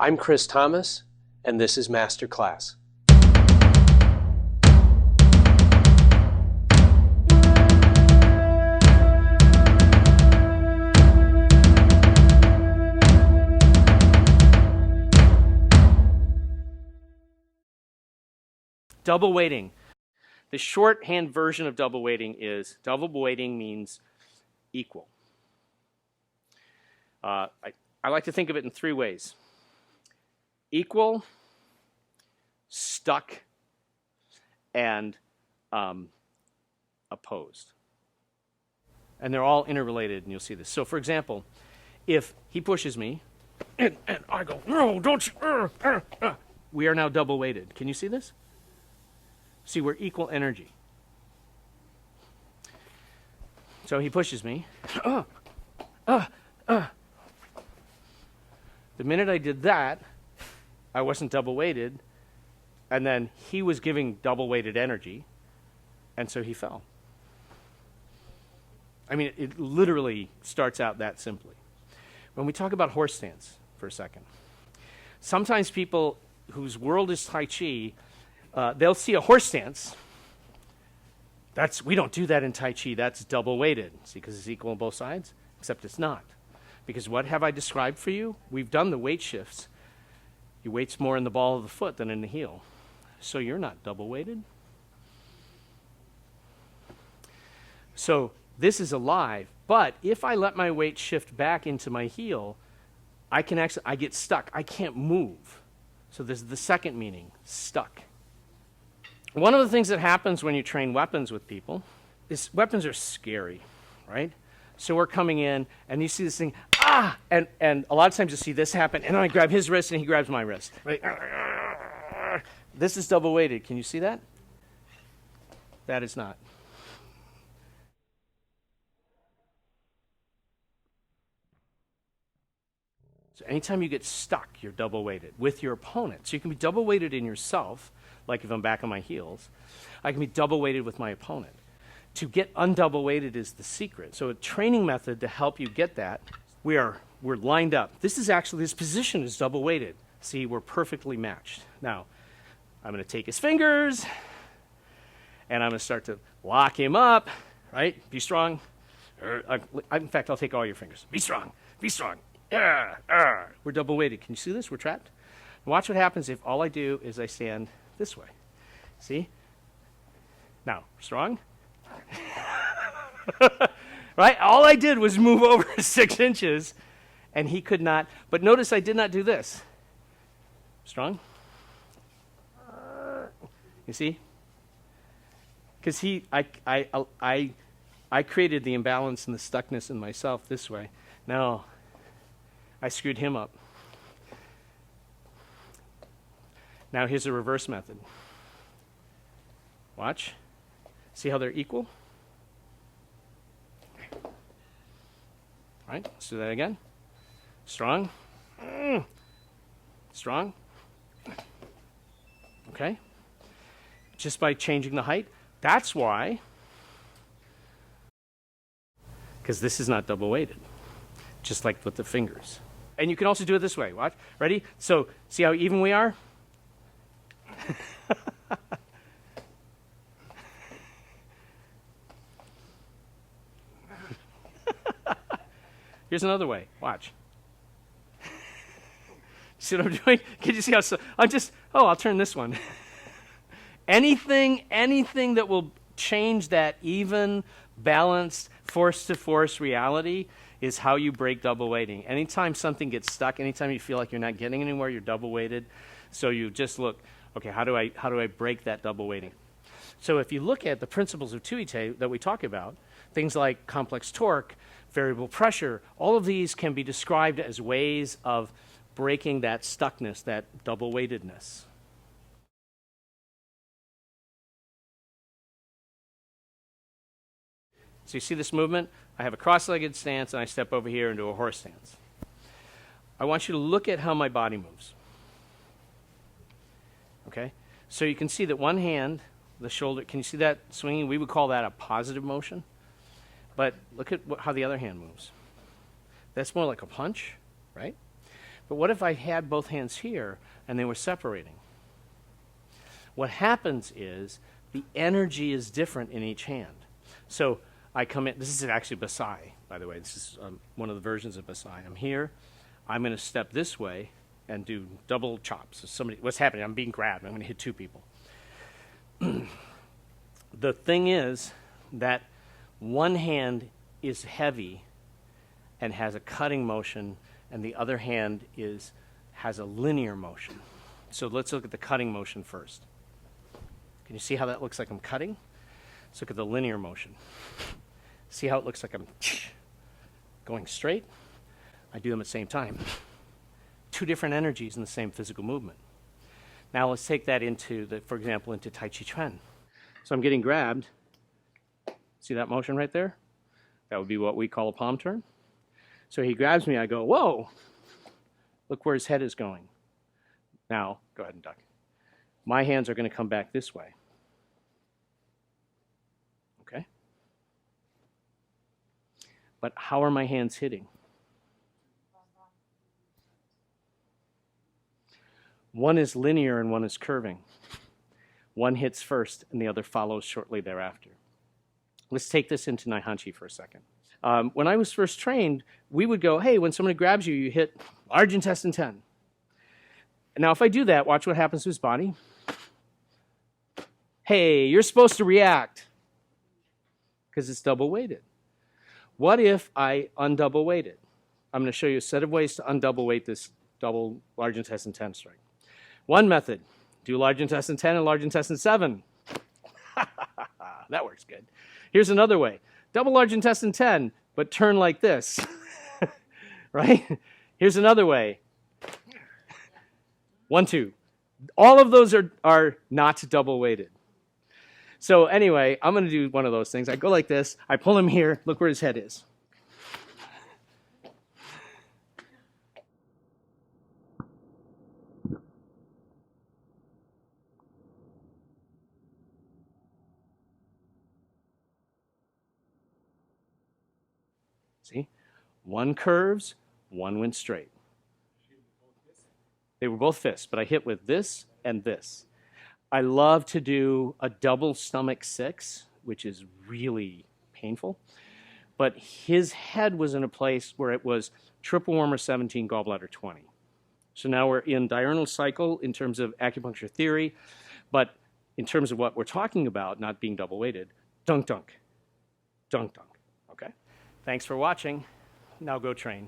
I'm Chris Thomas, and this is Master Class. Double weighting. The shorthand version of double weighting is double weighting means equal. I like to think of it in three ways: equal, stuck, and opposed. And they're all interrelated, and you'll see this. So, for example, if he pushes me, and I go, no, don't you, we are now double weighted. Can you see this? See, we're equal energy. So he pushes me. The minute I did that, I wasn't double weighted, and then he was giving double weighted energy, and so he fell. I mean, it literally starts out that simply. When we talk about horse stance for a second, sometimes people whose world is Tai Chi, they'll see a horse stance. We don't do that in Tai Chi. That's double weighted. See, because it's equal on both sides? Except it's not. Because what have I described for you? We've done the weight shifts. Your weight's more in the ball of the foot than in the heel. So you're not double weighted. So this is alive. But if I let my weight shift back into my heel, I get stuck. I can't move. So this is the second meaning, stuck. One of the things that happens when you train weapons with people is weapons are scary, right? So we're coming in, and you see this thing, and a lot of times you see this happen, and then I grab his wrist, and he grabs my wrist. Right? This is double weighted. Can you see that? That is not. So anytime you get stuck, you're double weighted with your opponent. So you can be double weighted in yourself, like if I'm back on my heels. I can be double weighted with my opponent. To get undouble weighted is the secret. So a training method to help you get that, we're lined up. This position is double weighted. See, we're perfectly matched. Now, I'm going to take his fingers, and I'm going to start to lock him up, right? Be strong. In fact, I'll take all your fingers. Be strong. Be strong. We're double weighted. Can you see this? We're trapped. Watch what happens if all I do is I stand this way. See? Now, strong. Right? All I did was move over 6 inches, and he could not. But notice I did not do this. Strong. You see? Because I created the imbalance and the stuckness in myself this way. Now, I screwed him up. Now here's a reverse method. Watch. See how they're equal? All right, let's do that again. Strong. Strong. Okay. Just by changing the height. That's why. Because this is not double weighted. Just like with the fingers. And you can also do it this way. Watch. Ready? So, see how even we are? Here's another way. Watch. See what I'm doing? Can you see how? I'll turn this one. Anything that will change that even, balanced, force-to-force reality is how you break double weighting. Anytime something gets stuck, anytime you feel like you're not getting anywhere, you're double weighted. So you just look, okay, how do I break that double weighting? So if you look at the principles of Tuite that we talk about, things like complex torque, variable pressure, all of these can be described as ways of breaking that stuckness, that double weightedness. So you see this movement? I have a cross-legged stance, and I step over here into a horse stance. I want you to look at how my body moves. Okay? So you can see that one hand, the shoulder, can you see that swinging? We would call that a positive motion. But look at how the other hand moves. That's more like a punch, right? But what if I had both hands here and they were separating? What happens is the energy is different in each hand. So I come in, this is actually Basai, by the way. This is one of the versions of Basai. I'm here, I'm going to step this way and do double chops. So what's happening? I'm being grabbed. I'm going to hit two people. The thing is that one hand is heavy and has a cutting motion, and the other hand has a linear motion. So let's look at the cutting motion first. Can you see how that looks like I'm cutting? Let's look at the linear motion. See how it looks like I'm going straight? I do them at the same time. Two different energies in the same physical movement. Now let's take that for example, into Tai Chi Chuan. So I'm getting grabbed. See that motion right there? That would be what we call a palm turn. So he grabs me, I go, whoa! Look where his head is going. Now, go ahead and duck. My hands are going to come back this way. Okay? But how are my hands hitting? One is linear and one is curving. One hits first and the other follows shortly thereafter. Let's take this into Naihanchi for a second. When I was first trained, we would go, hey, when somebody grabs you, you hit large intestine 10. Now, if I do that, watch what happens to his body. Hey, you're supposed to react because it's double weighted. What if I undouble weight it? I'm going to show you a set of ways to undouble weight this double large intestine 10 strike. One method, do large intestine 10 and large intestine 7. That works good. Here's another way. Double large intestine 10, but turn like this. Right? Here's another way. 1, 2. All of those are not double weighted. So anyway, I'm going to do one of those things. I go like this. I pull him here. Look where his head is. See? One curves, one went straight. They were both fists, but I hit with this and this. I love to do a double stomach 6, which is really painful. But his head was in a place where it was triple warmer 17, gallbladder 20. So now we're in diurnal cycle in terms of acupuncture theory, but in terms of what we're talking about, not being double weighted, dunk, dunk, dunk, dunk. Okay? Thanks for watching. Now go train.